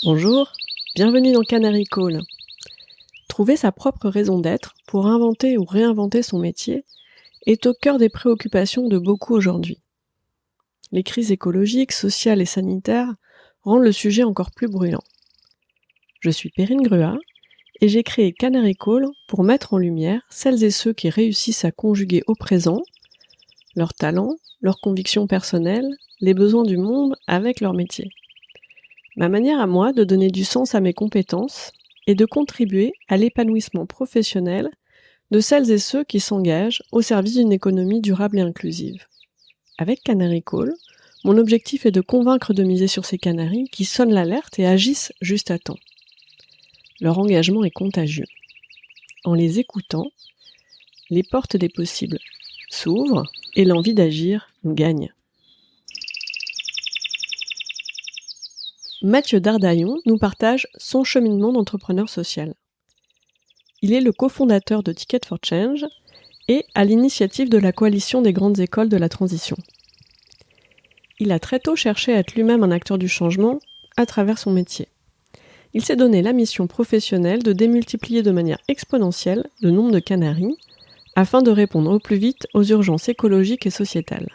Bonjour, bienvenue dans Canary Call. Trouver sa propre raison d'être pour inventer ou réinventer son métier est au cœur des préoccupations de beaucoup aujourd'hui. Les crises écologiques, sociales et sanitaires rendent le sujet encore plus brûlant. Je suis Perrine Gruat et j'ai créé Canary Call pour mettre en lumière celles et ceux qui réussissent à conjuguer au présent leurs talents, leurs convictions personnelles, les besoins du monde avec leur métier. Ma manière à moi de donner du sens à mes compétences est de contribuer à l'épanouissement professionnel de celles et ceux qui s'engagent au service d'une économie durable et inclusive. Avec Canary Call, mon objectif est de convaincre de miser sur ces canaris qui sonnent l'alerte et agissent juste à temps. Leur engagement est contagieux. En les écoutant, les portes des possibles s'ouvrent et l'envie d'agir gagne. Mathieu Dardaillon nous partage son cheminement d'entrepreneur social. Il est le cofondateur de Ticket for Change et à l'initiative de la coalition des grandes écoles de la transition. Il a très tôt cherché à être lui-même un acteur du changement à travers son métier. Il s'est donné la mission professionnelle de démultiplier de manière exponentielle le nombre de canaris afin de répondre au plus vite aux urgences écologiques et sociétales.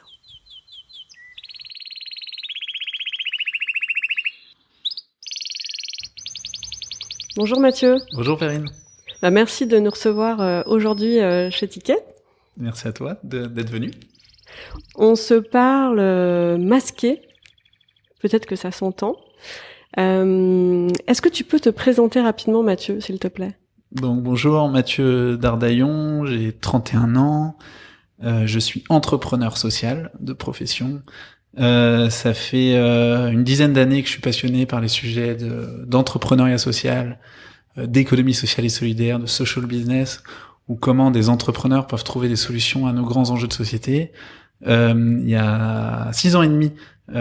Bonjour Mathieu. Bonjour Perrine. Merci de nous recevoir aujourd'hui chez Ticket. Merci à toi d'être venu. On se parle masqué, peut-être que ça s'entend. Est-ce que tu peux te présenter rapidement Mathieu, s'il te plaît ? Donc bonjour, Mathieu Dardaillon, j'ai 31 ans, je suis entrepreneur social de profession. Ça fait une dizaine d'années que je suis passionné par les sujets d'entrepreneuriat social, d'économie sociale et solidaire, de social business, ou comment des entrepreneurs peuvent trouver des solutions à nos grands enjeux de société. Il y a 6 ans et demi,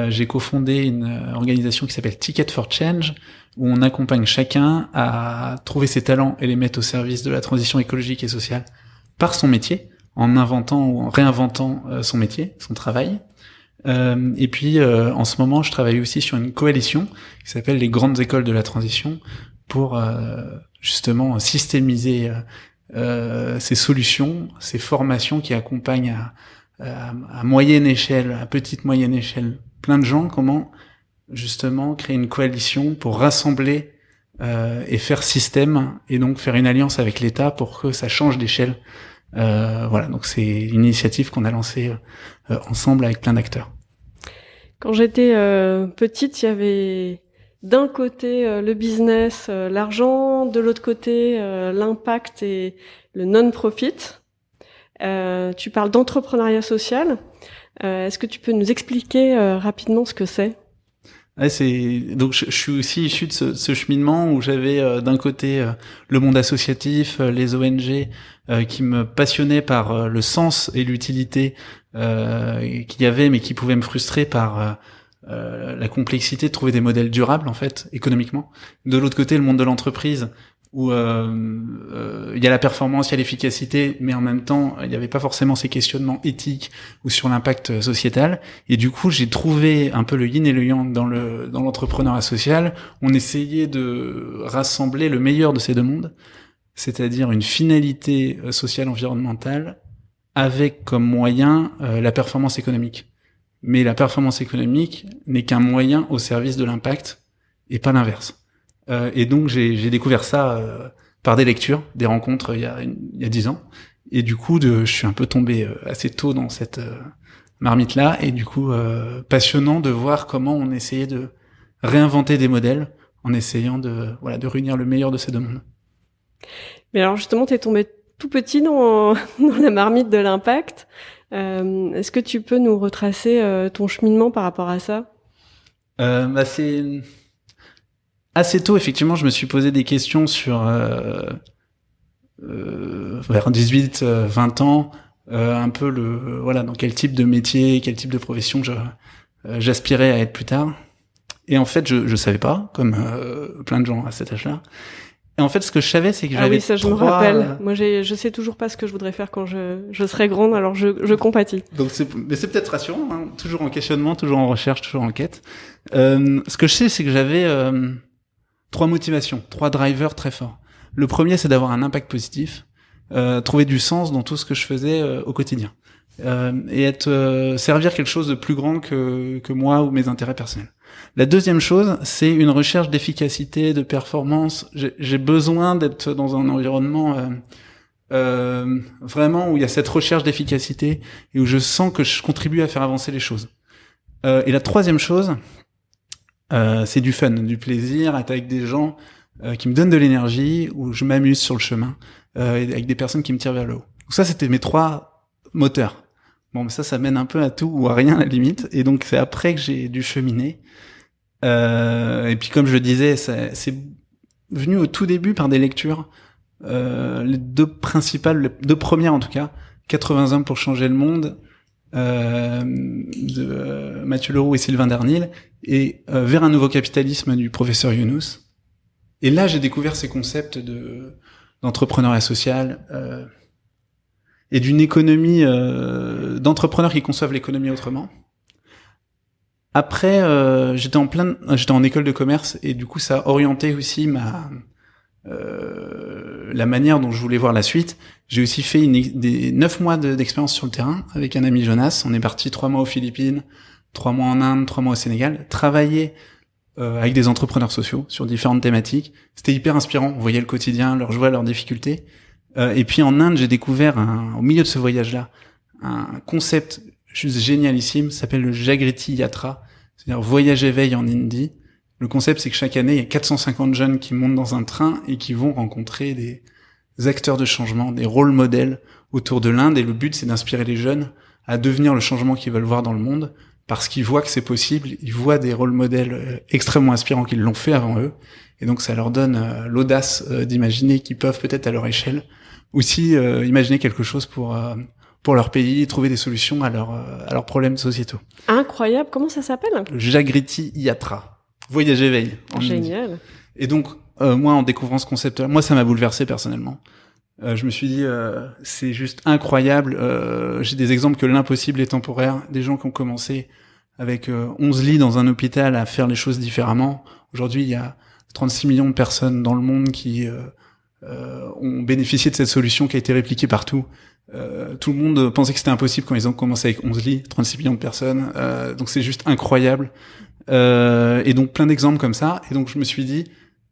j'ai cofondé une organisation qui s'appelle Ticket for Change, où on accompagne chacun à trouver ses talents et les mettre au service de la transition écologique et sociale par son métier, en inventant ou en réinventant son métier, son travail. Et puis en ce moment, je travaille aussi sur une coalition qui s'appelle les grandes écoles de la transition pour justement systémiser ces solutions, ces formations qui accompagnent à moyenne échelle, à petite moyenne échelle, plein de gens, comment justement créer une coalition pour rassembler et faire système, et donc faire une alliance avec l'État pour que ça change d'échelle. Voilà, donc c'est une initiative qu'on a lancée ensemble avec plein d'acteurs. Quand j'étais petite, il y avait d'un côté le business, l'argent, de l'autre côté l'impact et le non-profit. Tu parles d'entrepreneuriat social. Est-ce que tu peux nous expliquer rapidement ce que c'est ? Ouais, donc je suis aussi issu de ce cheminement où j'avais d'un côté le monde associatif, les ONG qui me passionnaient par le sens et l'utilité qu'il y avait, mais qui pouvaient me frustrer par la complexité de trouver des modèles durables en fait économiquement. De l'autre côté, le monde de l'entreprise où il y a la performance, il y a l'efficacité, mais en même temps, il n'y avait pas forcément ces questionnements éthiques ou sur l'impact sociétal. Et du coup, j'ai trouvé un peu le yin et le yang dans l'entrepreneuriat social. On essayait de rassembler le meilleur de ces deux mondes, c'est-à-dire une finalité sociale environnementale avec comme moyen la performance économique. Mais la performance économique n'est qu'un moyen au service de l'impact et pas l'inverse. Et donc j'ai découvert ça par des lectures, des rencontres il y a 10 ans. Et du coup, je suis un peu tombé assez tôt dans cette marmite-là. Et du coup, passionnant de voir comment on essayait de réinventer des modèles en essayant de réunir le meilleur de ces deux mondes. Mais alors justement, t'es tombé tout petit dans la marmite de l'impact. Est-ce que tu peux nous retracer ton cheminement par rapport à ça ? C'est assez tôt, effectivement, je me suis posé des questions sur vers 18, 20 ans, un peu dans quel type de métier, quel type de profession j'aspirais à être plus tard. Et en fait, je savais pas, comme plein de gens à cet âge-là. Et en fait, ce que je savais, c'est que j'avais oui, ça, je me rappelle. Moi, je sais toujours pas ce que je voudrais faire quand je serai grande, alors je compatis. Donc mais c'est peut-être rassurant, hein, toujours en questionnement, toujours en recherche, toujours en quête. Ce que je sais, c'est que j'avais 3 motivations, 3 drivers très forts. Le premier, c'est d'avoir un impact positif, trouver du sens dans tout ce que je faisais au quotidien, et servir quelque chose de plus grand que moi ou mes intérêts personnels. La deuxième chose, c'est une recherche d'efficacité, de performance. J'ai besoin d'être dans un environnement vraiment où il y a cette recherche d'efficacité et où je sens que je contribue à faire avancer les choses. Et la troisième chose, c'est du fun, du plaisir, être avec des gens qui me donnent de l'énergie, où je m'amuse sur le chemin, avec des personnes qui me tirent vers le haut. Donc ça, c'était mes 3 moteurs. Bon, mais ça mène un peu à tout ou à rien à la limite. Et donc, c'est après que j'ai dû cheminer. Et puis, comme je le disais, c'est venu au tout début par des lectures. Les 2 principales, les 2 premières en tout cas, 80 hommes pour changer le monde, de Mathieu Leroux et Sylvain Darnil, et Vers un nouveau capitalisme du professeur Younous. Et là, j'ai découvert ces concepts d'entrepreneuriat social, et d'une économie, d'entrepreneurs qui conçoivent l'économie autrement. Après, j'étais en école de commerce, et du coup, ça a orienté aussi la manière dont je voulais voir la suite. J'ai aussi fait 9 mois d'expérience sur le terrain avec un ami Jonas. On est parti 3 mois aux Philippines, 3 mois en Inde, 3 mois au Sénégal, travailler avec des entrepreneurs sociaux sur différentes thématiques. C'était hyper inspirant. On voyait le quotidien, leurs joies, leurs difficultés. Et puis en Inde, j'ai découvert au milieu de ce voyage-là un concept juste génialissime, ça s'appelle le Jagriti Yatra, c'est-à-dire voyage éveil en hindi. Le concept, c'est que chaque année, il y a 450 jeunes qui montent dans un train et qui vont rencontrer des acteurs de changement, des rôles modèles autour de l'Inde. Et le but, c'est d'inspirer les jeunes à devenir le changement qu'ils veulent voir dans le monde, parce qu'ils voient que c'est possible, ils voient des rôles modèles extrêmement inspirants qui l'ont fait avant eux. Et donc, ça leur donne l'audace d'imaginer qu'ils peuvent peut-être à leur échelle aussi imaginer quelque chose pour leur pays, trouver des solutions à leurs problèmes sociétaux. Incroyable, comment ça s'appelle ? Jagriti Yatra, voyage éveil. Génial. Et donc, moi, en découvrant ce concept-là, moi, ça m'a bouleversé personnellement. Je me suis dit, c'est juste incroyable. J'ai des exemples que l'impossible est temporaire. Des gens qui ont commencé avec 11 lits dans un hôpital à faire les choses différemment. Aujourd'hui, il y a 36 millions de personnes dans le monde qui ont bénéficié de cette solution qui a été répliquée partout. Tout le monde pensait que c'était impossible quand ils ont commencé avec 11 lits, 36 millions de personnes. Donc c'est juste incroyable. Et donc plein d'exemples comme ça. Et donc je me suis dit,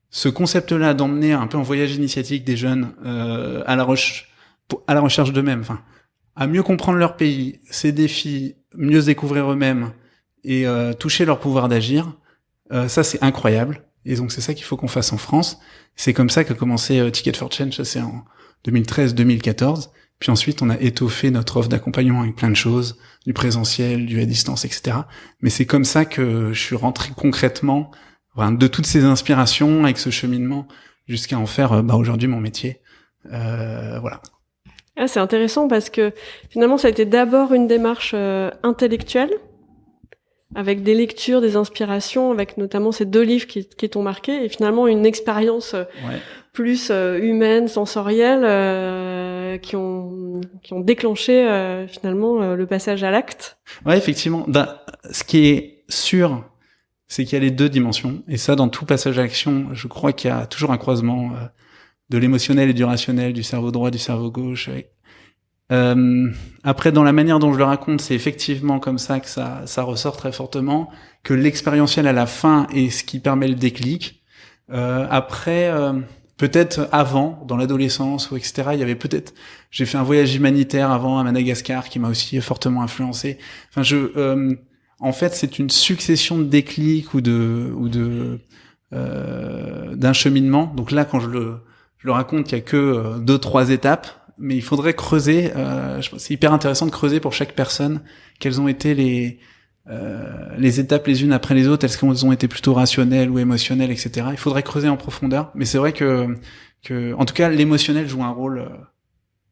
ce concept-là d'emmener un peu en voyage initiatique des jeunes à la recherche d'eux-mêmes, enfin, à mieux comprendre leur pays, ses défis, mieux se découvrir eux-mêmes et toucher leur pouvoir d'agir, ça c'est incroyable. Et donc c'est ça qu'il faut qu'on fasse en France. C'est comme ça qu'a commencé Ticket for Change, ça c'est en 2013-2014. Puis ensuite, on a étoffé notre offre d'accompagnement avec plein de choses, du présentiel, du à distance, etc. Mais c'est comme ça que je suis rentré concrètement de toutes ces inspirations, avec ce cheminement, jusqu'à en faire aujourd'hui mon métier. Voilà. Ah, c'est intéressant parce que finalement, ça a été d'abord une démarche intellectuelle, avec des lectures, des inspirations, avec notamment ces 2 livres qui t'ont marqué, et finalement une expérience plus humaine, sensorielle, qui ont déclenché finalement le passage à l'acte. Ouais, effectivement. Ce qui est sûr, c'est qu'il y a les 2 dimensions, et ça, dans tout passage à l'action, je crois qu'il y a toujours un croisement de l'émotionnel et du rationnel, du cerveau droit, du cerveau gauche. Après, dans la manière dont je le raconte, c'est effectivement comme ça que ça ressort très fortement, que l'expérientiel à la fin est ce qui permet le déclic. Après, peut-être avant, dans l'adolescence ou etc., il y avait j'ai fait un voyage humanitaire avant à Madagascar qui m'a aussi fortement influencé. Enfin, en fait, c'est une succession de déclics ou d'un cheminement. Donc là, quand je le raconte, il y a que 2-3 étapes. Mais il faudrait creuser, je pense c'est hyper intéressant de creuser pour chaque personne quelles ont été les étapes les unes après les autres, est-ce qu'elles ont été plutôt rationnelles ou émotionnelles, etc. Il faudrait creuser en profondeur, mais c'est vrai que en tout cas l'émotionnel joue un rôle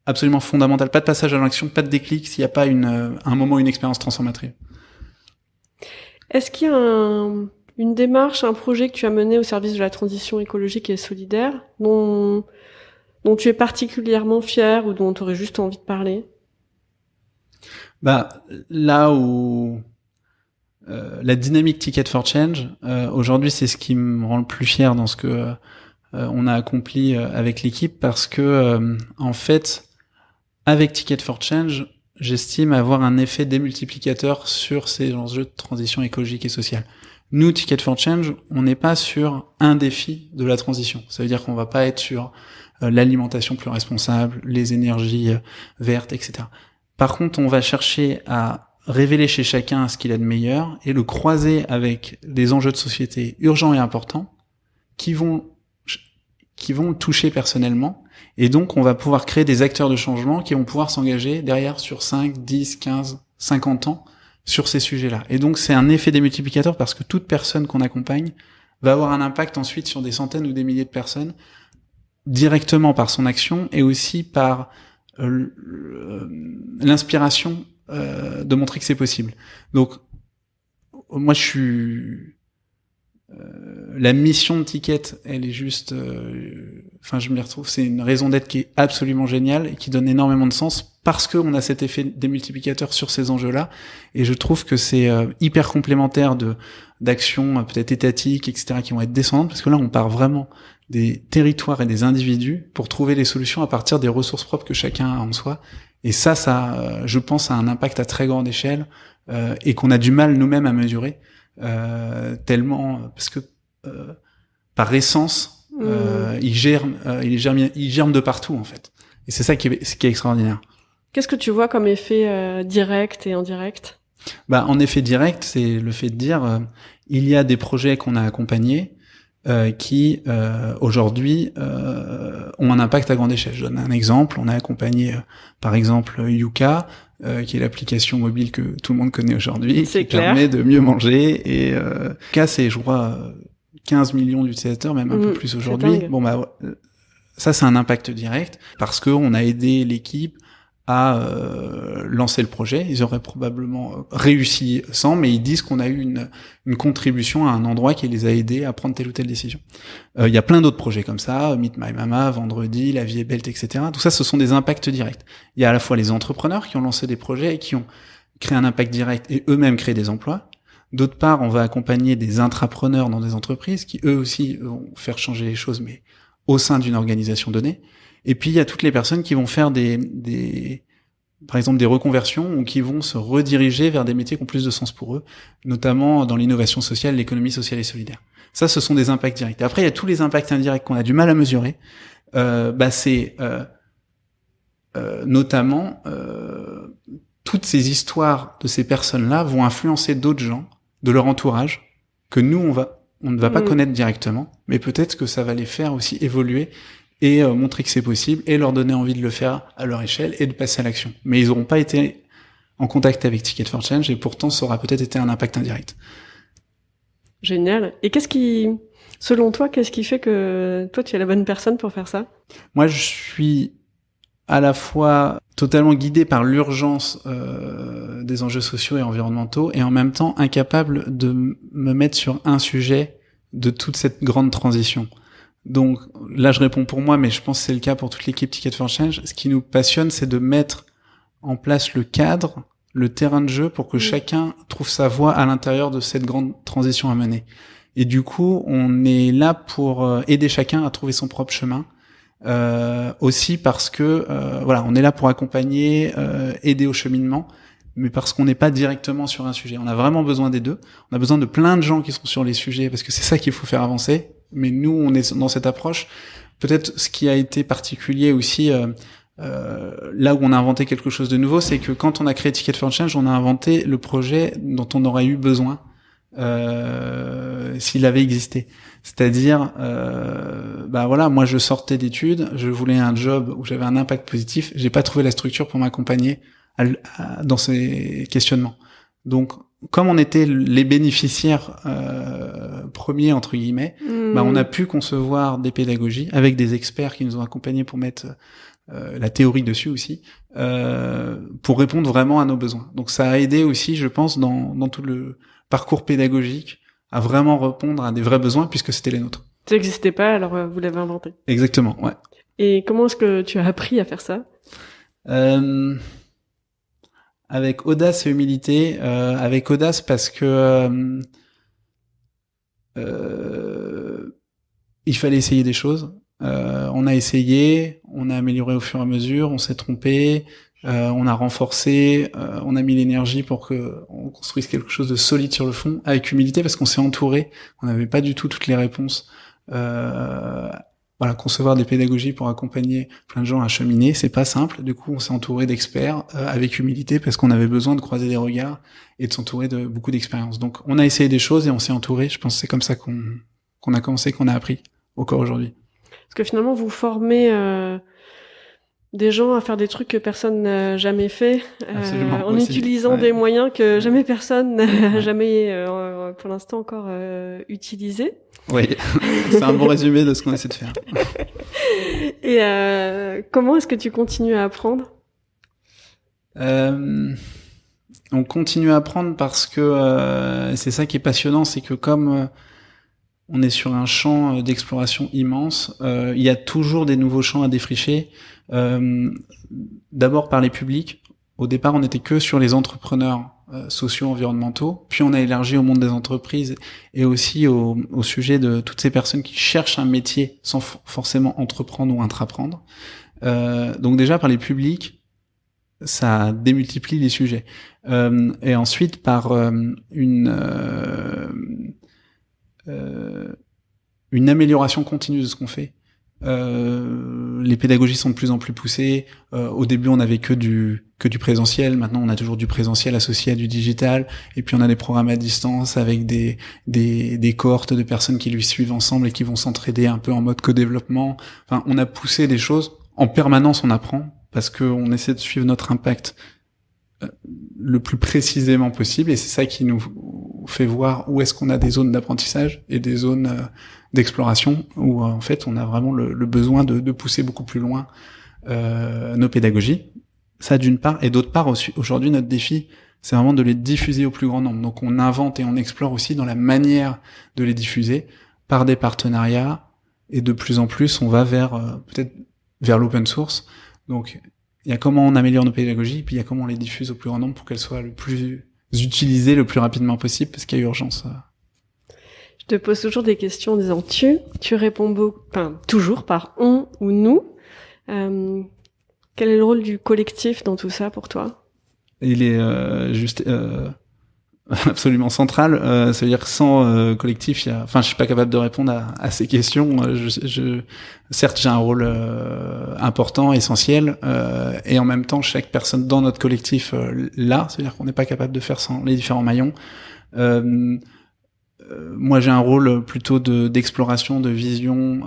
absolument fondamental. Pas de passage à l'action, pas de déclic s'il n'y a pas un moment, une expérience transformatrice. Est-ce qu'il y a une démarche, un projet que tu as mené au service de la transition écologique et solidaire dont tu es particulièrement fier ou dont tu aurais juste envie de parler ? Là où la dynamique Ticket for Change, aujourd'hui, c'est ce qui me rend le plus fier dans ce que on a accompli avec l'équipe, parce que en fait, avec Ticket for Change, j'estime avoir un effet démultiplicateur sur ces enjeux de transition écologique et sociale. Nous, Ticket for Change, on n'est pas sur un défi de la transition. Ça veut dire qu'on va pas être sur l'alimentation plus responsable, les énergies vertes, etc. Par contre, on va chercher à révéler chez chacun ce qu'il a de meilleur et le croiser avec des enjeux de société urgents et importants qui vont le toucher personnellement. Et donc, on va pouvoir créer des acteurs de changement qui vont pouvoir s'engager derrière sur 5, 10, 15, 50 ans sur ces sujets-là. Et donc, c'est un effet démultiplicateur parce que toute personne qu'on accompagne va avoir un impact ensuite sur des centaines ou des milliers de personnes directement par son action et aussi par l'inspiration de montrer que c'est possible. Donc, moi, la mission de Ticket, elle est juste, je me retrouve, c'est une raison d'être qui est absolument géniale et qui donne énormément de sens parce qu'on a cet effet démultiplicateur sur ces enjeux-là. Et je trouve que c'est hyper complémentaire d'actions peut-être étatiques, etc., qui vont être descendantes, parce que là, on part vraiment des territoires et des individus pour trouver les solutions à partir des ressources propres que chacun a en soi. Et ça, je pense, a un impact à très grande échelle et qu'on a du mal nous-mêmes à mesurer. Tellement parce que par essence il germe de partout en fait, et c'est ça qui est extraordinaire. Qu'est-ce que tu vois comme effet direct et indirect? En effet direct, c'est le fait de dire il y a des projets qu'on a accompagnés qui aujourd'hui ont un impact à grande échelle. Je donne un exemple. On a accompagné par exemple Yuka, qui est l'application mobile que tout le monde connaît aujourd'hui, qui permet de mieux manger. Et Yuka, c'est je crois 15 millions d'utilisateurs, même un peu plus aujourd'hui. Ça c'est un impact direct parce que on a aidé l'équipe à lancer le projet. Ils auraient probablement réussi sans, mais ils disent qu'on a eu une contribution à un endroit qui les a aidés à prendre telle ou telle décision. Il y a plein d'autres projets comme ça, Meet My Mama, Vendredi, La Vie est Belle, etc. Tout ça, ce sont des impacts directs. Il y a à la fois les entrepreneurs qui ont lancé des projets et qui ont créé un impact direct et eux-mêmes créé des emplois. D'autre part, on va accompagner des intrapreneurs dans des entreprises qui eux aussi vont faire changer les choses, mais au sein d'une organisation donnée. Et puis, il y a toutes les personnes qui vont faire par exemple, des reconversions ou qui vont se rediriger vers des métiers qui ont plus de sens pour eux, notamment dans l'innovation sociale, l'économie sociale et solidaire. Ça, ce sont des impacts directs. Et après, il y a tous les impacts indirects qu'on a du mal à mesurer. C'est notamment toutes ces histoires de ces personnes-là vont influencer d'autres gens de leur entourage que nous, on ne va pas connaître directement, mais peut-être que ça va les faire aussi évoluer et montrer que c'est possible et leur donner envie de le faire à leur échelle et de passer à l'action. Mais ils n'auront pas été en contact avec Ticket for Change et pourtant ça aura peut-être été un impact indirect. Génial. Et selon toi, qu'est-ce qui fait que toi tu es la bonne personne pour faire ça? Moi, je suis à la fois totalement guidé par l'urgence des enjeux sociaux et environnementaux et en même temps incapable de me mettre sur un sujet de toute cette grande transition. Donc là, je réponds pour moi, mais je pense que c'est le cas pour toute l'équipe Ticket for Change. Ce qui nous passionne, c'est de mettre en place le cadre, le terrain de jeu pour que chacun trouve sa voie à l'intérieur de cette grande transition à mener. Et du coup, on est là pour aider chacun à trouver son propre chemin. Aussi parce que on est là pour accompagner, aider au cheminement, mais parce qu'on n'est pas directement sur un sujet. On a vraiment besoin des deux. On a besoin de plein de gens qui sont sur les sujets parce que c'est ça qu'il faut faire avancer. Mais nous, on est dans cette approche. Peut-être ce qui a été particulier aussi, là où on a inventé quelque chose de nouveau, c'est que quand on a créé Ticket for Change, on a inventé le projet dont on aurait eu besoin s'il avait existé. C'est-à-dire, moi je sortais d'études, je voulais un job où j'avais un impact positif, j'ai pas trouvé la structure pour m'accompagner dans ces questionnements. Donc, comme on était les bénéficiaires premiers entre guillemets, on a pu concevoir des pédagogies avec des experts qui nous ont accompagnés pour mettre la théorie dessus aussi, pour répondre vraiment à nos besoins. Donc ça a aidé aussi, je pense, dans tout le parcours pédagogique à vraiment répondre à des vrais besoins puisque c'était les nôtres. Ça n'existait pas, alors vous l'avez inventé. Exactement, ouais. Et comment est-ce que tu as appris à faire ça ? avec audace et humilité. Avec audace parce que il fallait essayer des choses. On a essayé, on a amélioré au fur et à mesure, on s'est trompé, on a renforcé, on a mis l'énergie pour que on construise quelque chose de solide sur le fond, avec humilité parce qu'on s'est entouré, on n'avait pas du tout toutes les réponses. Voilà, concevoir des pédagogies pour accompagner plein de gens à cheminer, c'est pas simple. Du coup, on s'est entouré d'experts avec humilité parce qu'on avait besoin de croiser des regards et de s'entourer de beaucoup d'expériences. Donc, on a essayé des choses et on s'est entouré. Je pense que c'est comme ça qu'on a commencé, qu'on a appris au corps aujourd'hui. Parce que finalement, vous formez des gens à faire des trucs que personne n'a jamais fait, en ouais, utilisant des moyens que jamais personne n'a jamais, pour l'instant, encore utilisé. Oui, c'est un bon résumé de ce qu'on essaie de faire. Et comment est-ce que tu continues à apprendre ? On continue à apprendre parce que c'est ça qui est passionnant, c'est que comme on est sur un champ d'exploration immense, il y a toujours des nouveaux champs à défricher. D'abord par les publics. Au départ, on n'était que sur les entrepreneurs sociaux, environnementaux. Puis on a élargi au monde des entreprises et aussi au sujet de toutes ces personnes qui cherchent un métier sans forcément entreprendre ou intraprendre. Donc déjà par les publics, ça démultiplie les sujets. Et ensuite par une amélioration continue de ce qu'on fait. Les pédagogies sont de plus en plus poussées. Au début, on n'avait que du présentiel. Maintenant, on a toujours du présentiel associé à du digital. Et puis, on a des programmes à distance avec des cohortes de personnes qui lui suivent ensemble et qui vont s'entraider un peu en mode co-développement. Enfin, on a poussé des choses. En permanence, on apprend parce qu'on essaie de suivre notre impact le plus précisément possible. Et c'est ça qui nous fait voir où est-ce qu'on a des zones d'apprentissage et des zones d'exploration où en fait on a vraiment le besoin de pousser beaucoup plus loin nos pédagogies. Ça d'une part, et d'autre part aussi, aujourd'hui notre défi c'est vraiment de les diffuser au plus grand nombre. Donc on invente et on explore aussi dans la manière de les diffuser par des partenariats et de plus en plus on va vers peut-être vers l'open source. Donc il y a comment on améliore nos pédagogies, puis il y a comment on les diffuse au plus grand nombre pour qu'elles soient le plus utilisées le plus rapidement possible parce qu'il y a urgence. Je te pose toujours des questions en disant tu réponds toujours par on ou nous. Quel est le rôle du collectif dans tout ça pour toi ? Il est juste absolument central. Ça veut dire que sans collectif, je suis pas capable de répondre à ces questions. Certes, j'ai un rôle important, essentiel, et en même temps, chaque personne dans notre collectif là, c'est-à-dire qu'on n'est pas capable de faire sans les différents maillons. Moi, j'ai un rôle plutôt d'exploration, de vision,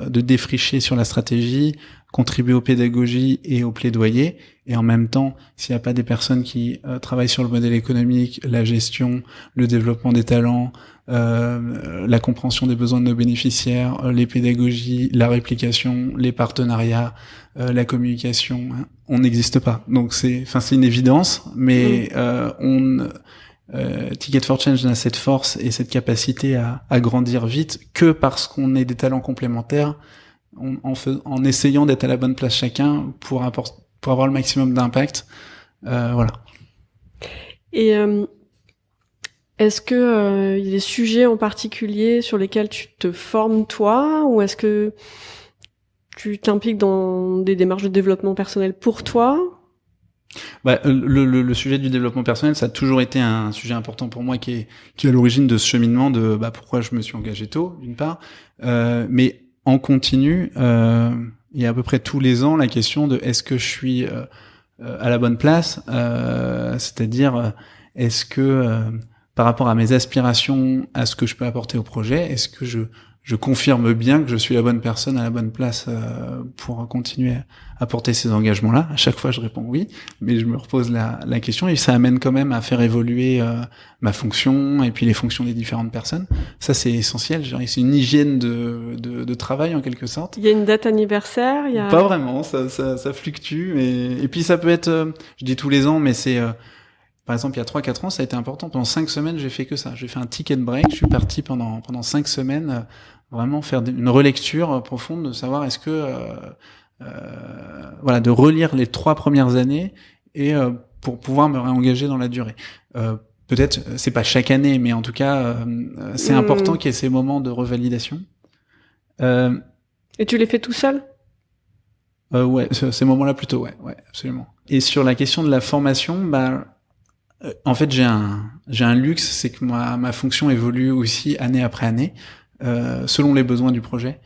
de défricher sur la stratégie, contribuer aux pédagogies et aux plaidoyers. Et en même temps, s'il n'y a pas des personnes qui travaillent sur le modèle économique, la gestion, le développement des talents, la compréhension des besoins de nos bénéficiaires, les pédagogies, la réplication, les partenariats, la communication, hein, on n'existe pas. Donc c'est une évidence, mais Ticket for Change n'a cette force et cette capacité à grandir vite que parce qu'on est des talents complémentaires, en essayant d'être à la bonne place chacun pour avoir le maximum d'impact. Voilà. Et est-ce que il y a des sujets en particulier sur lesquels tu te formes toi, ou est-ce que tu t'impliques dans des démarches de développement personnel pour toi ? Le sujet du développement personnel, ça a toujours été un sujet important pour moi qui est à l'origine de ce cheminement de pourquoi je me suis engagé tôt, d'une part, mais en continu, il y a à peu près tous les ans la question de est-ce que je suis à la bonne place, c'est-à-dire est-ce que par rapport à mes aspirations, à ce que je peux apporter au projet, est-ce que je confirme bien que je suis la bonne personne à la bonne place pour continuer à porter ces engagements-là. À chaque fois, je réponds oui, mais je me repose la question et ça amène quand même à faire évoluer ma fonction et puis les fonctions des différentes personnes. Ça, c'est essentiel. C'est une hygiène de travail en quelque sorte. Il y a une date anniversaire, Pas vraiment, ça fluctue. Et puis ça peut être, je dis tous les ans, mais c'est... Par exemple, il y a 3-4 ans, ça a été important. Pendant 5 semaines, j'ai fait que ça. J'ai fait un ticket break. Je suis parti pendant 5 semaines vraiment faire une relecture profonde de savoir est-ce que de relire les 3 premières années et pour pouvoir me réengager dans la durée. Peut-être c'est pas chaque année, mais en tout cas c'est important qu'il y ait ces moments de revalidation. Et tu les fais tout seul? Ouais, ces moments-là plutôt, ouais, absolument. Et sur la question de la formation, en fait, j'ai un luxe, c'est que ma fonction évolue aussi année après année, selon les besoins du projet.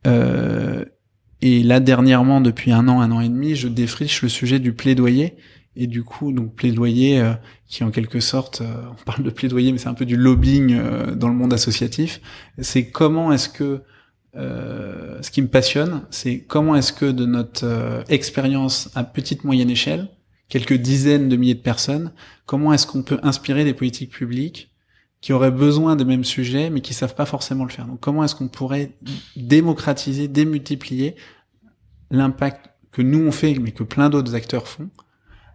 Et là, dernièrement, depuis un an et demi, je défriche le sujet du plaidoyer. Et du coup, donc plaidoyer, qui en quelque sorte, on parle de plaidoyer, mais c'est un peu du lobbying dans le monde associatif. C'est comment est-ce que ce qui me passionne, c'est comment est-ce que de notre expérience à petite moyenne échelle, quelques dizaines de milliers de personnes, comment est-ce qu'on peut inspirer des politiques publiques qui auraient besoin des mêmes sujets mais qui savent pas forcément le faire. Donc comment est-ce qu'on pourrait démocratiser, démultiplier l'impact que nous on fait mais que plein d'autres acteurs font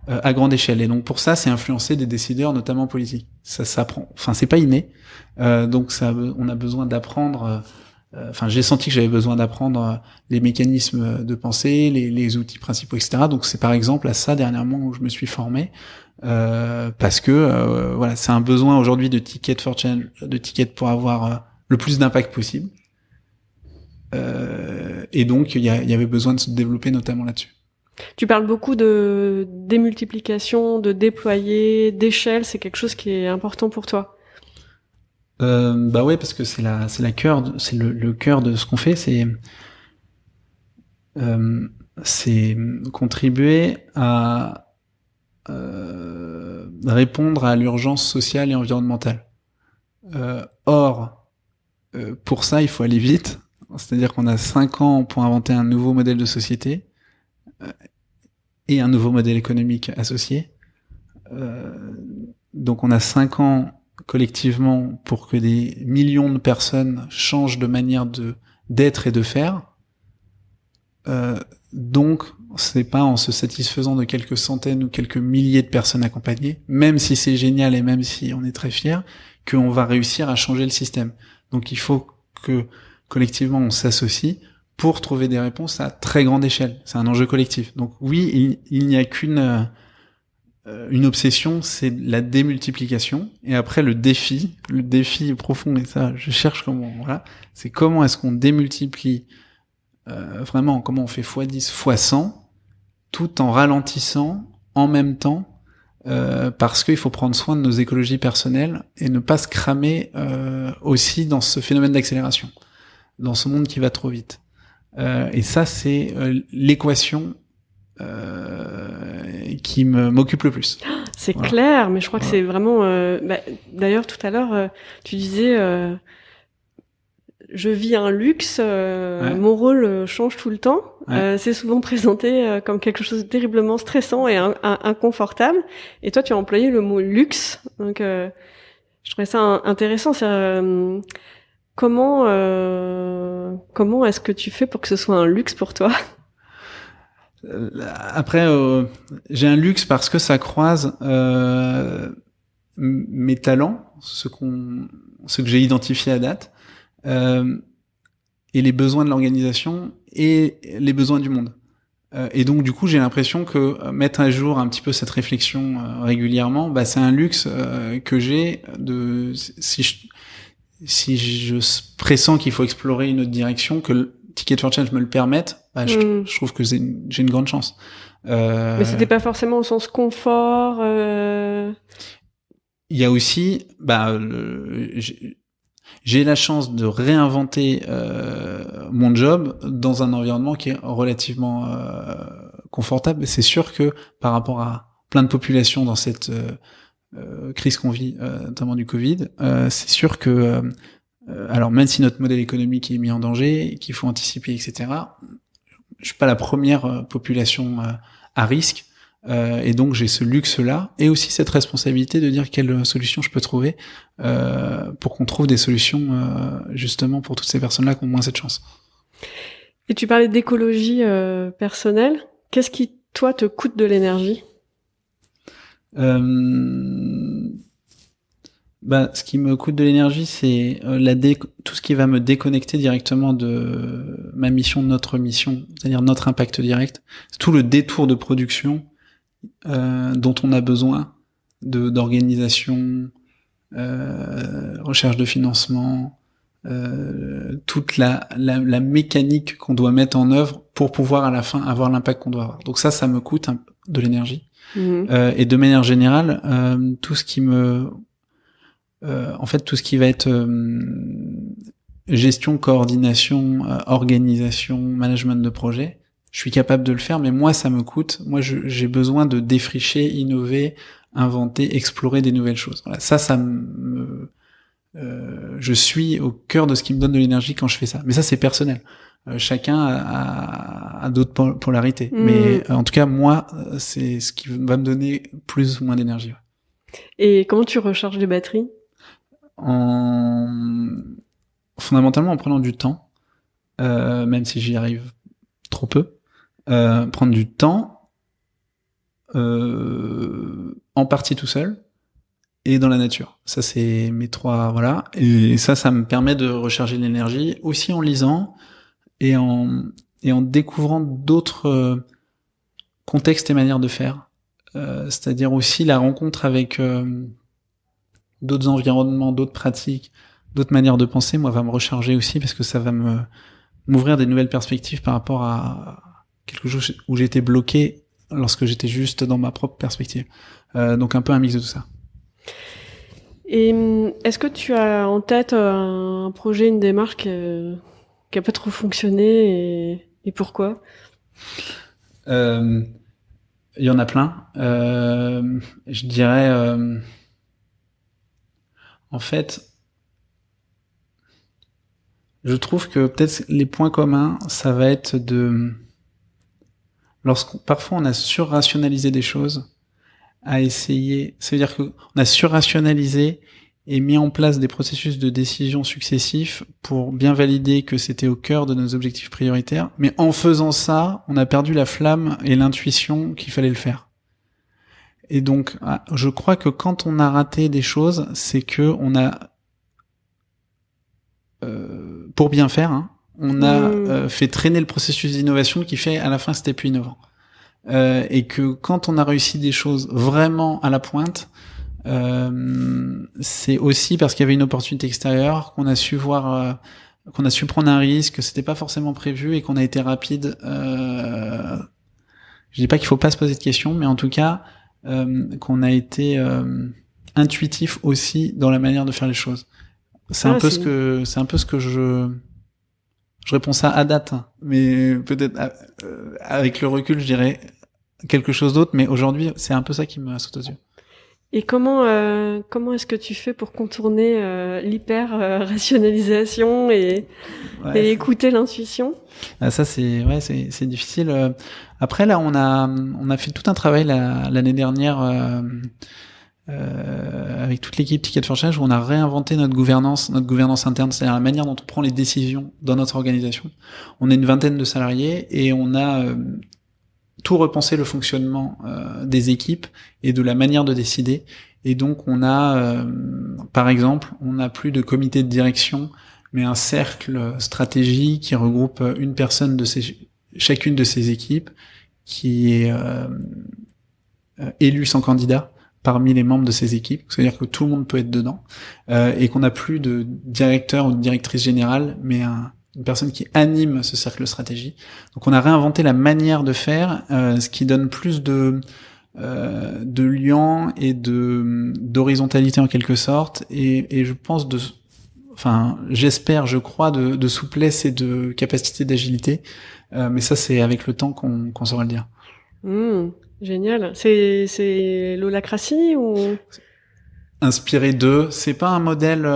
à grande échelle. Et donc pour ça, c'est influencer des décideurs, notamment politiques. Ça s'apprend. Enfin, c'est pas inné. Donc on a besoin d'apprendre. J'ai senti que j'avais besoin d'apprendre les mécanismes de pensée, les outils principaux, etc. Donc c'est par exemple à ça dernièrement où je me suis formé, parce que voilà, c'est un besoin aujourd'hui de Ticket for Change, de Ticket pour avoir le plus d'impact possible. Et donc il y avait besoin de se développer notamment là-dessus. Tu parles beaucoup de démultiplication, de déployer, d'échelle. C'est quelque chose qui est important pour toi. Ouais, parce que c'est le cœur de ce qu'on fait, c'est contribuer à répondre à l'urgence sociale et environnementale. Or, pour ça, il faut aller vite. C'est-à-dire qu'on a 5 ans pour inventer un nouveau modèle de société et un nouveau modèle économique associé. Donc on a 5 ans collectivement pour que des millions de personnes changent de manière d'être et de faire. Donc c'est pas en se satisfaisant de quelques centaines ou quelques milliers de personnes accompagnées, même si c'est génial et même si on est très fiers, qu'on va réussir à changer le système. Donc il faut que collectivement on s'associe pour trouver des réponses à très grande échelle. C'est un enjeu collectif. Donc oui, il n'y a qu'une une obsession, c'est la démultiplication. Et après, le défi profond, et ça, je cherche comment, voilà, c'est comment est-ce qu'on démultiplie vraiment, comment on fait x10, x100, tout en ralentissant en même temps, parce qu'il faut prendre soin de nos écologies personnelles et ne pas se cramer aussi dans ce phénomène d'accélération, dans ce monde qui va trop vite. Et ça, c'est l'équation qui m'occupe le plus. C'est voilà. Clair, mais je crois que c'est vraiment... d'ailleurs, tout à l'heure, tu disais... je vis un luxe, mon rôle change tout le temps. C'est souvent présenté comme quelque chose de terriblement stressant et inconfortable. Et toi, tu as employé le mot luxe. Donc, je trouvais ça intéressant. Comment est-ce que tu fais pour que ce soit un luxe pour toi ? Après, j'ai un luxe parce que ça croise mes talents, ce que j'ai identifié à date, et les besoins de l'organisation et les besoins du monde. Et donc du coup, j'ai l'impression que mettre à jour un petit peu cette réflexion régulièrement, c'est un luxe que j'ai de si je pressens qu'il faut explorer une autre direction, que le Ticket for Change me le permette, je trouve que j'ai une grande chance. Mais c'était pas forcément au sens confort. Il y a aussi, j'ai la chance de réinventer mon job dans un environnement qui est relativement confortable. C'est sûr que par rapport à plein de populations dans cette crise qu'on vit, notamment du Covid, c'est sûr que alors même si notre modèle économique est mis en danger, qu'il faut anticiper, etc., je suis pas la première population à risque, et donc j'ai ce luxe-là, et aussi cette responsabilité de dire quelle solution je peux trouver pour qu'on trouve des solutions justement pour toutes ces personnes-là qui ont moins cette chance. Et tu parlais d'écologie personnelle. Qu'est-ce qui, toi, te coûte de l'énergie ? Ce qui me coûte de l'énergie, c'est tout ce qui va me déconnecter directement de ma mission, de notre mission, c'est-à-dire notre impact direct. Tout le détour de production, dont on a besoin d'organisation, recherche de financement, toute la mécanique qu'on doit mettre en œuvre pour pouvoir à la fin avoir l'impact qu'on doit avoir. Donc ça me coûte de l'énergie. Et de manière générale, tout ce qui va être gestion, coordination, organisation, management de projet, je suis capable de le faire, mais moi ça me coûte. Moi j'ai besoin de défricher, innover, inventer, explorer des nouvelles choses. Voilà, je suis au cœur de ce qui me donne de l'énergie quand je fais ça. Mais ça c'est personnel. Chacun a d'autres polarités. Mais en tout cas, moi, c'est ce qui va me donner plus ou moins d'énergie. Ouais. Et comment tu recharges les batteries ? Fondamentalement en prenant du temps, même si j'y arrive trop peu, prendre du temps, en partie tout seul, et dans la nature. Ça, c'est mes trois, voilà. Et ça me permet de recharger l'énergie, aussi en lisant, et en découvrant d'autres contextes et manières de faire. C'est-à-dire aussi la rencontre avec d'autres environnements, d'autres pratiques, d'autres manières de penser, moi, va me recharger aussi, parce que ça va m'ouvrir des nouvelles perspectives par rapport à quelque chose où j'étais bloqué lorsque j'étais juste dans ma propre perspective. Donc un peu un mix de tout ça. Et est-ce que tu as en tête un projet, une démarche qui a pas trop fonctionné et pourquoi ? Il y en a plein. Je dirais, en fait, je trouve que peut-être les points communs, ça va être parfois on a surrationalisé des choses, à essayer, ça veut dire qu'on a surrationalisé et mis en place des processus de décision successifs pour bien valider que c'était au cœur de nos objectifs prioritaires. Mais en faisant ça, on a perdu la flamme et l'intuition qu'il fallait le faire. Et donc, je crois que quand on a raté des choses, c'est que on a, pour bien faire, on a fait traîner le processus d'innovation qui fait à la fin c'était plus innovant. Et que quand on a réussi des choses vraiment à la pointe, c'est aussi parce qu'il y avait une opportunité extérieure, qu'on a su voir, qu'on a su prendre un risque, que c'était pas forcément prévu et qu'on a été rapide. Je dis pas qu'il faut pas se poser de questions, mais en tout cas qu'on a été intuitif aussi dans la manière de faire les choses. C'est un peu ce que je réponds ça à date, mais peut-être avec le recul, je dirais quelque chose d'autre. Mais aujourd'hui, c'est un peu ça qui me saute aux yeux. Et comment est-ce que tu fais pour contourner l'hyper-rationalisation et écouter l'intuition ? Ça c'est difficile. Après là, on a fait tout un travail l'année dernière avec toute l'équipe Ticket for Change où on a réinventé notre gouvernance interne, c'est-à-dire la manière dont on prend les décisions dans notre organisation. On est une vingtaine de salariés et on a tout repenser le fonctionnement des équipes et de la manière de décider. Et donc on a, par exemple, on n'a plus de comité de direction, mais un cercle stratégie qui regroupe une personne chacune de ces équipes qui est élue sans candidat parmi les membres de ces équipes, c'est-à-dire que tout le monde peut être dedans, et qu'on n'a plus de directeur ou de directrice générale, mais une personne qui anime ce cercle stratégie. Donc on a réinventé la manière de faire, ce qui donne plus de liant et d'horizontalité en quelque sorte, et je pense j'espère, je crois, de souplesse et de capacité d'agilité, mais ça c'est avec le temps qu'on saura le dire. Génial. C'est l'holacratie ou inspiré d'eux, c'est pas un modèle,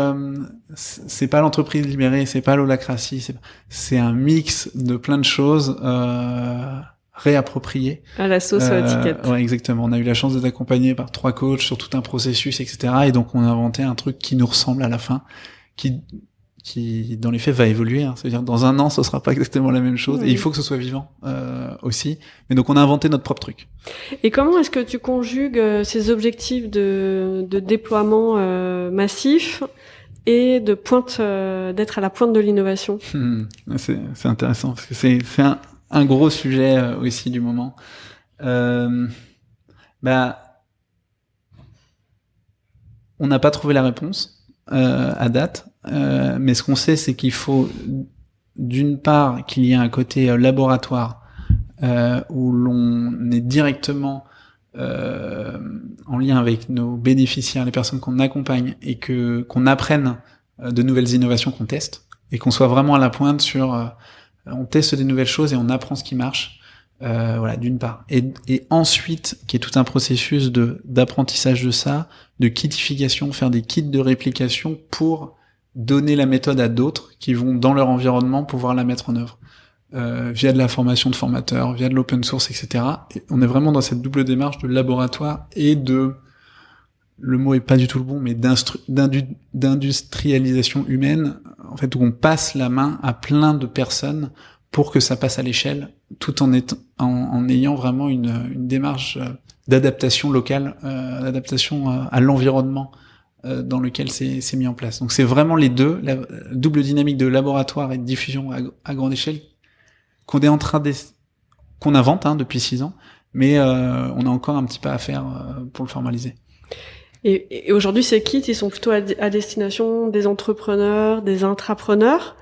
c'est pas l'entreprise libérée, c'est pas l'holacratie, c'est un mix de plein de choses réappropriées. À la sauce à l'étiquette. Ouais, exactement. On a eu la chance d'être accompagné par 3 coachs sur tout un processus, etc. Et donc on a inventé un truc qui nous ressemble à la fin, qui dans les faits va évoluer. C'est-à-dire dans un an, ce sera pas exactement la même chose. Et il faut que ce soit vivant aussi. Mais donc on a inventé notre propre truc. Et comment est-ce que tu conjugues ces objectifs de déploiement massif et de d'être à la pointe de l'innovation? C'est intéressant parce que c'est un gros sujet aussi du moment. Bah, on n'a pas trouvé la réponse à date, mais ce qu'on sait, c'est qu'il faut d'une part qu'il y ait un côté laboratoire où l'on est directement en lien avec nos bénéficiaires, les personnes qu'on accompagne, et qu'on apprenne de nouvelles innovations qu'on teste, et qu'on soit vraiment à la pointe sur on teste des nouvelles choses et on apprend ce qui marche. Voilà, d'une part. Et ensuite, qui est tout un processus d'apprentissage de ça, de kitification, faire des kits de réplication pour donner la méthode à d'autres qui vont, dans leur environnement, pouvoir la mettre en œuvre. Via de la formation de formateurs, via de l'open source, etc. Et on est vraiment dans cette double démarche de laboratoire et le mot est pas du tout le bon, mais d'industrialisation humaine, en fait, où on passe la main à plein de personnes pour que ça passe à l'échelle, tout en ayant vraiment une démarche d'adaptation locale, d'adaptation à l'environnement dans lequel c'est mis en place. Donc c'est vraiment les deux, la double dynamique de laboratoire et de diffusion à grande échelle qu'on est en train qu'on invente depuis 6 ans, mais on a encore un petit pas à faire pour le formaliser. Et aujourd'hui, ces kits, ils sont plutôt à destination des entrepreneurs, des intrapreneurs.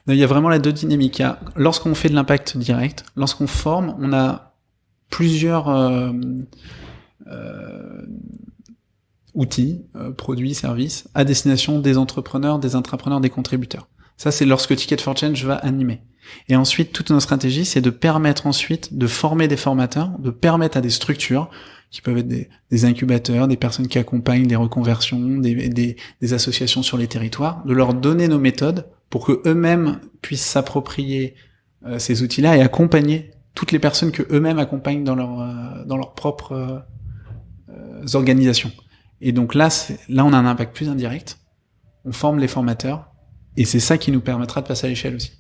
Il y a vraiment la deux dynamiques. Lorsqu'on fait de l'impact direct, lorsqu'on forme, on a plusieurs outils, produits, services, à destination des entrepreneurs, des intrapreneurs, des contributeurs. Ça, c'est lorsque Ticket for Change va animer. Et ensuite, toute notre stratégie, c'est de permettre ensuite de former des formateurs, de permettre à des structures, qui peuvent être des incubateurs, des personnes qui accompagnent des reconversions, des associations sur les territoires, de leur donner nos méthodes pour que eux-mêmes puissent s'approprier ces outils-là et accompagner toutes les personnes que eux-mêmes accompagnent dans leurs propres organisations. Et donc là, on a un impact plus indirect. On forme les formateurs et c'est ça qui nous permettra de passer à l'échelle aussi.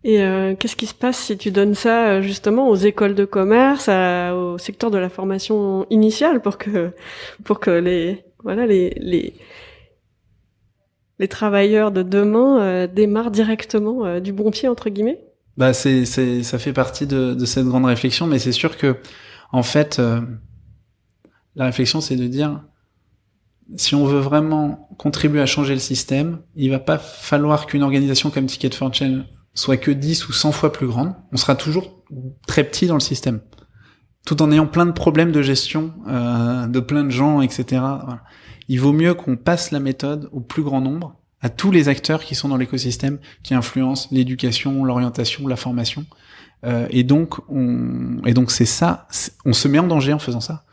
Et qu'est-ce qui se passe si tu donnes ça justement aux écoles de commerce, au secteur de la formation initiale, pour que les travailleurs de demain démarrent directement du bon pied, entre guillemets? Bah ça fait partie de cette grande réflexion, mais c'est sûr que en fait la réflexion, c'est de dire, si on veut vraiment contribuer à changer le système, il va pas falloir qu'une organisation comme Ticket for Change soit que 10 ou 100 fois plus grande. On sera toujours très petit dans le système, tout en ayant plein de problèmes de gestion, de plein de gens, etc. Voilà. Il vaut mieux qu'on passe la méthode au plus grand nombre, à tous les acteurs qui sont dans l'écosystème, qui influencent l'éducation, l'orientation, la formation. Et donc c'est ça. On se met en danger en faisant ça.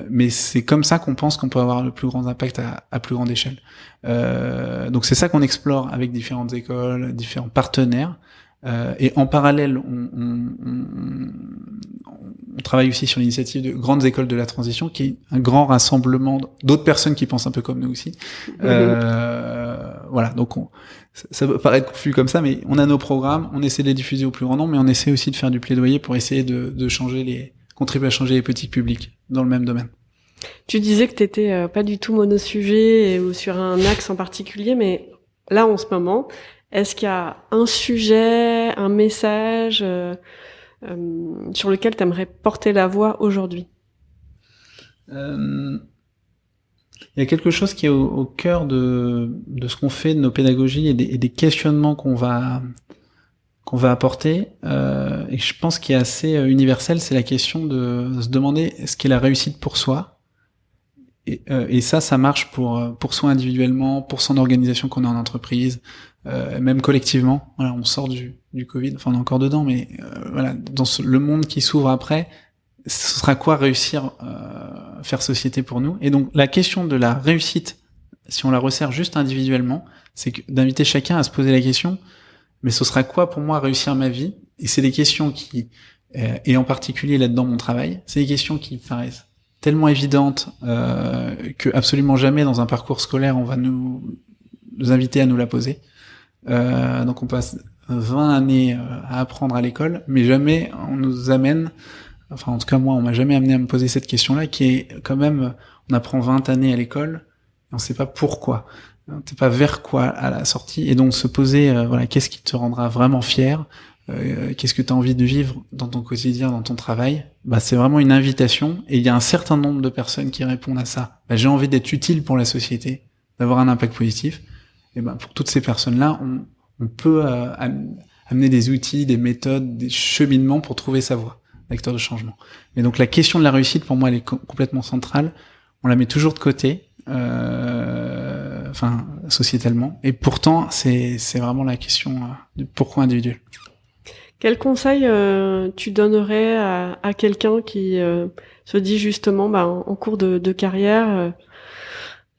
Mais c'est comme ça qu'on pense qu'on peut avoir le plus grand impact à plus grande échelle. Donc c'est ça qu'on explore avec différentes écoles, différents partenaires. Et en parallèle, on travaille aussi sur l'initiative de Grandes Écoles de la Transition, qui est un grand rassemblement d'autres personnes qui pensent un peu comme nous aussi. Voilà, donc ça peut paraître confus comme ça, mais on a nos programmes, on essaie de les diffuser au plus grand nombre, mais on essaie aussi de faire du plaidoyer pour essayer de contribuer à changer les politiques publiques dans le même domaine. Tu disais que t'étais pas du tout monosujet ou sur un axe en particulier, mais là, en ce moment, est-ce qu'il y a un sujet, un message sur lequel tu aimerais porter la voix aujourd'hui? Il y a quelque chose qui est au cœur de ce qu'on fait, de nos pédagogies et des questionnements qu'on va apporter, et je pense qu'il est assez universel, c'est la question de se demander ce qu'est la réussite pour soi. Et ça marche pour soi individuellement, pour son organisation qu'on a en entreprise, même collectivement. Voilà, on sort du Covid, enfin on est encore dedans, mais voilà, dans le monde qui s'ouvre après, ce sera quoi réussir, faire société pour nous. Et donc la question de la réussite, si on la resserre juste individuellement, c'est d'inviter chacun à se poser la question, mais ce sera quoi pour moi réussir ma vie? Et c'est des questions qui, et en particulier là-dedans mon travail, c'est des questions qui paraissent tellement évidentes que absolument jamais dans un parcours scolaire on va nous inviter à nous la poser. Donc on passe 20 années à apprendre à l'école, mais jamais on nous amène, enfin en tout cas moi on m'a jamais amené à me poser cette question-là, qui est quand même, on apprend 20 années à l'école et on sait pas pourquoi. On sait pas vers quoi à la sortie, et donc se poser voilà, qu'est-ce qui te rendra vraiment fier, qu'est-ce que tu as envie de vivre dans ton quotidien, dans ton travail, bah c'est vraiment une invitation, et il y a un certain nombre de personnes qui répondent à ça. Bah, j'ai envie d'être utile pour la société, d'avoir un impact positif. Et ben pour toutes ces personnes-là, on peut amener des outils, des méthodes, des cheminements pour trouver sa voie d'acteur de changement. Mais donc la question de la réussite, pour moi, elle est complètement centrale. On la met toujours de côté, sociétalement. Et pourtant, c'est vraiment la question du pourquoi individuel. Quel conseil tu donnerais à quelqu'un qui se dit justement, en cours de carrière,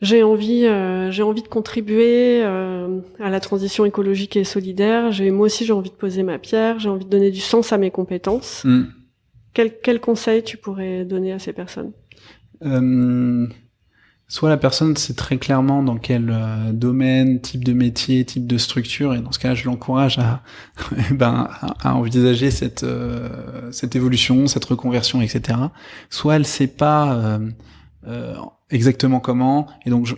j'ai envie de contribuer à la transition écologique et solidaire. Moi aussi, j'ai envie de poser ma pierre. J'ai envie de donner du sens à mes compétences. Quel conseil tu pourrais donner à ces personnes? Soit la personne sait très clairement dans quel domaine, type de métier, type de structure, et dans ce cas-là, je l'encourage à envisager cette évolution, cette reconversion, etc. Soit elle sait pas exactement comment, et donc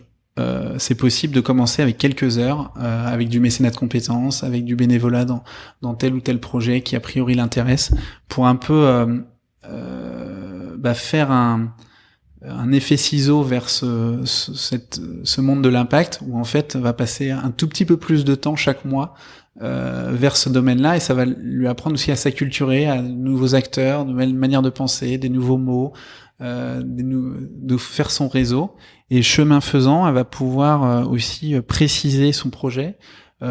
c'est possible de commencer avec quelques heures, avec du mécénat de compétences, avec du bénévolat dans tel ou tel projet qui a priori l'intéresse, pour un peu faire un effet ciseau vers ce monde de l'impact, où en fait va passer un tout petit peu plus de temps chaque mois vers ce domaine-là, et ça va lui apprendre aussi à s'acculturer à de nouveaux acteurs, de nouvelles manières de penser, des nouveaux mots, de faire son réseau. Et chemin faisant, elle va pouvoir aussi préciser son projet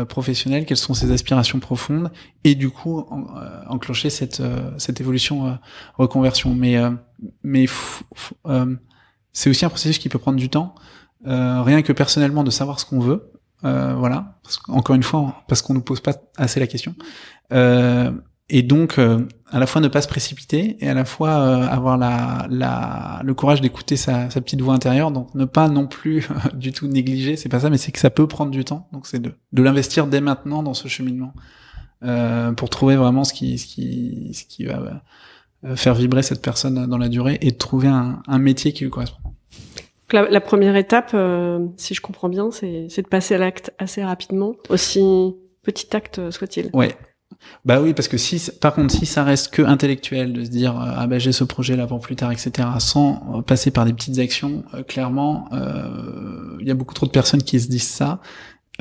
professionnel, quelles sont ses aspirations profondes, et du coup enclencher cette évolution reconversion. Mais c'est aussi un processus qui peut prendre du temps, rien que personnellement de savoir ce qu'on veut, voilà, encore une fois, parce qu'on nous pose pas assez la question, et donc à la fois ne pas se précipiter, et à la fois avoir le courage d'écouter sa petite voix intérieure, donc ne pas non plus du tout négliger, c'est pas ça, mais c'est que ça peut prendre du temps, donc c'est de l'investir dès maintenant dans ce cheminement, pour trouver vraiment ce qui va faire vibrer cette personne dans la durée, et de trouver un métier qui lui correspond. La première étape, si je comprends bien, c'est de passer à l'acte assez rapidement, aussi petit acte soit-il. Ouais. Bah oui, parce que si ça reste que intellectuel, de se dire j'ai ce projet là pour plus tard, etc., sans passer par des petites actions, clairement, il y a beaucoup trop de personnes qui se disent ça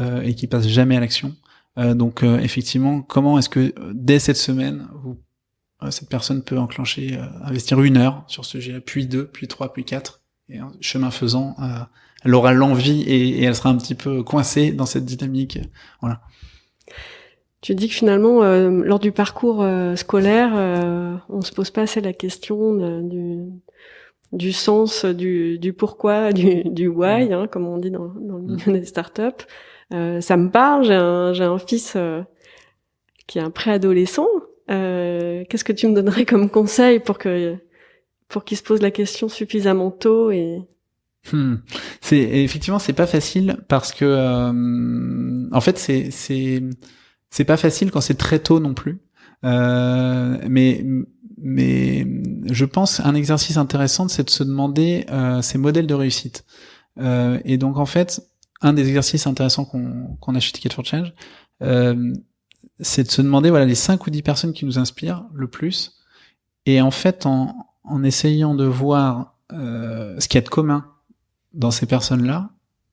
et qui passent jamais à l'action. Donc effectivement, comment est-ce que dès cette semaine, cette personne peut enclencher, investir 1 heure sur ce sujet, puis 2, puis 3, puis 4, et chemin faisant, elle aura l'envie et elle sera un petit peu coincée dans cette dynamique. Voilà. Tu dis que finalement, lors du parcours scolaire, on se pose pas assez la question du sens, du pourquoi, du why, comme on dit dans le milieu des startups. Ça me parle. J'ai un fils qui est un préadolescent. Qu'est-ce que tu me donnerais comme conseil pour qu'il se pose la question suffisamment tôt et Effectivement, c'est pas facile, parce que en fait c'est pas facile quand c'est très tôt non plus. Mais je pense un exercice intéressant, c'est de se demander ces modèles de réussite. Et donc en fait, un des exercices intéressants qu'on a chez Ticket for Change, c'est de se demander les 5 ou 10 personnes qui nous inspirent le plus, et en fait en essayant de voir ce qu'il y a de commun dans ces personnes-là,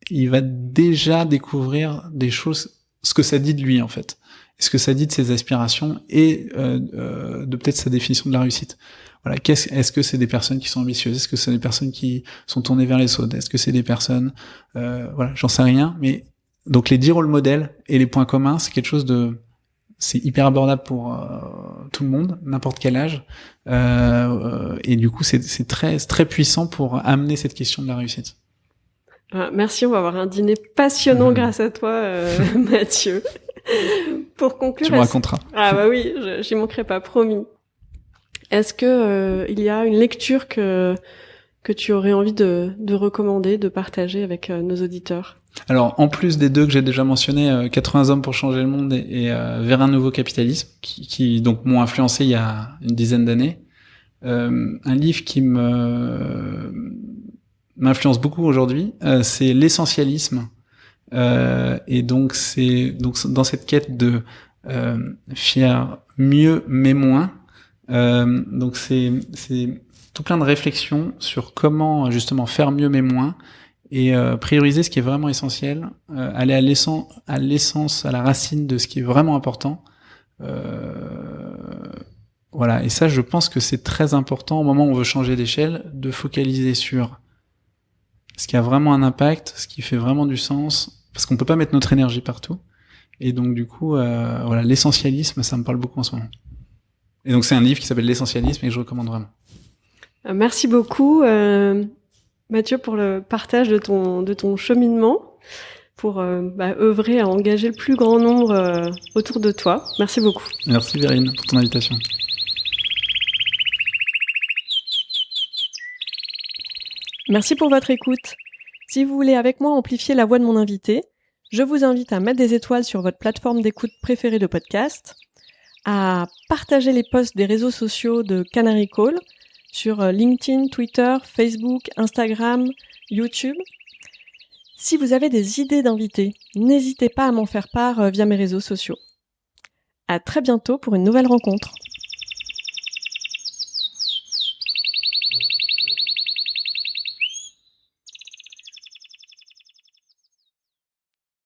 il va déjà découvrir des choses, ce que ça dit de lui en fait, ce que ça dit de ses aspirations, et de peut-être sa définition de la réussite. Voilà, est-ce que c'est des personnes qui sont ambitieuses, est-ce que c'est des personnes qui sont tournées vers les autres, est-ce que c'est des personnes j'en sais rien, mais donc les 10 rôles modèles et les points communs, c'est quelque chose c'est hyper abordable pour tout le monde, n'importe quel âge, et du coup c'est très puissant pour amener cette question de la réussite. Merci, on va avoir un dîner passionnant grâce à toi, Mathieu. Pour conclure, tu me raconteras. Ah bah oui, j'y manquerai pas, promis. Est-ce que il y a une lecture que tu aurais envie de recommander, de partager avec nos auditeurs? Alors, en plus des 2 que j'ai déjà mentionnés, 80 hommes pour changer le monde et vers un nouveau capitalisme, qui donc m'ont influencé il y a une dizaine d'années, un livre qui m'influence beaucoup aujourd'hui, c'est L'essentialisme, et donc c'est dans cette quête de faire mieux mais moins. Donc c'est tout plein de réflexions sur comment justement faire mieux mais moins et prioriser ce qui est vraiment essentiel, aller à l'essence, à la racine de ce qui est vraiment important. Voilà, et ça je pense que c'est très important au moment où on veut changer d'échelle, de focaliser sur ce qui a vraiment un impact, ce qui fait vraiment du sens, parce qu'on peut pas mettre notre énergie partout. Et donc du coup, voilà, l'essentialisme, ça me parle beaucoup en ce moment. Et donc c'est un livre qui s'appelle L'essentialisme et que je recommande vraiment. Merci beaucoup Mathieu pour le partage de ton cheminement, pour œuvrer à engager le plus grand nombre autour de toi. Merci beaucoup. Merci Vérine pour ton invitation. Merci pour votre écoute. Si vous voulez avec moi amplifier la voix de mon invité, je vous invite à mettre des étoiles sur votre plateforme d'écoute préférée de podcast, à partager les posts des réseaux sociaux de Canary Call sur LinkedIn, Twitter, Facebook, Instagram, YouTube. Si vous avez des idées d'invités, n'hésitez pas à m'en faire part via mes réseaux sociaux. À très bientôt pour une nouvelle rencontre.